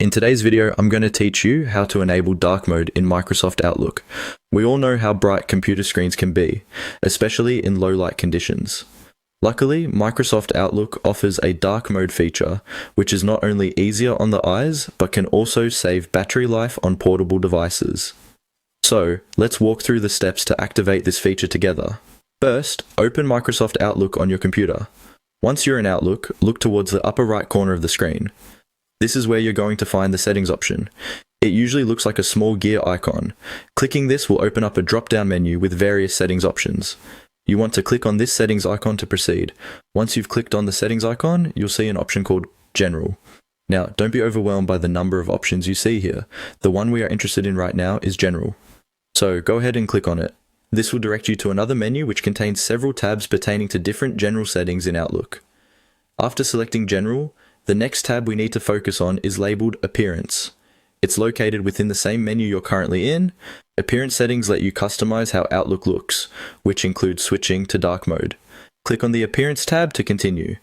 In today's video, I'm going to teach you how to enable dark mode in Microsoft Outlook. We all know how bright computer screens can be, especially in low light conditions. Luckily, Microsoft Outlook offers a dark mode feature, which is not only easier on the eyes, but can also save battery life on portable devices. So, let's walk through the steps to activate this feature together. First, open Microsoft Outlook on your computer. Once you're in Outlook, look towards the upper right corner of the screen. This is where you're going to find the settings option. It usually looks like a small gear icon. Clicking this will open up a drop-down menu with various settings options. You want to click on this settings icon to proceed. Once you've clicked on the settings icon, you'll see an option called General. Now, don't be overwhelmed by the number of options you see here. The one we are interested in right now is General. So go ahead and click on it. This will direct you to another menu which contains several tabs pertaining to different general settings in Outlook. After selecting General, the next tab we need to focus on is labeled Appearance. It's located within the same menu you're currently in. Appearance settings let you customize how Outlook looks, which includes switching to dark mode. Click on the Appearance tab to continue.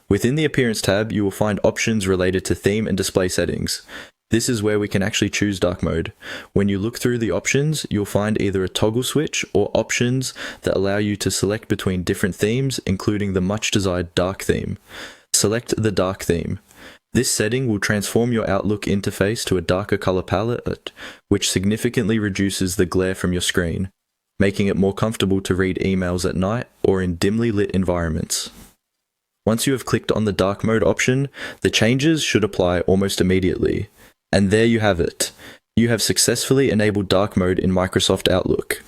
Within the Appearance tab, you will find options related to theme and display settings. This is where we can actually choose dark mode. When you look through the options, you'll find either a toggle switch or options that allow you to select between different themes, including the much desired dark theme. Select the dark theme. This setting will transform your Outlook interface to a darker color palette, which significantly reduces the glare from your screen, making it more comfortable to read emails at night or in dimly lit environments. Once you have clicked on the dark mode option, the changes should apply almost immediately. And there you have it. You have successfully enabled dark mode in Microsoft Outlook.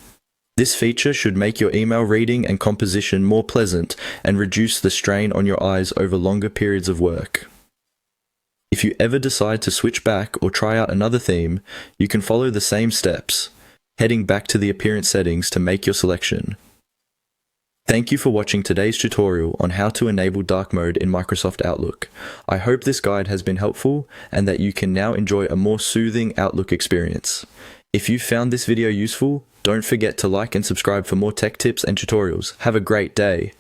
This feature should make your email reading and composition more pleasant and reduce the strain on your eyes over longer periods of work. If you ever decide to switch back or try out another theme, you can follow the same steps, heading back to the appearance settings to make your selection. Thank you for watching today's tutorial on how to enable dark mode in Microsoft Outlook. I hope this guide has been helpful and that you can now enjoy a more soothing Outlook experience. If you found this video useful, don't forget to like and subscribe for more tech tips and tutorials. Have a great day.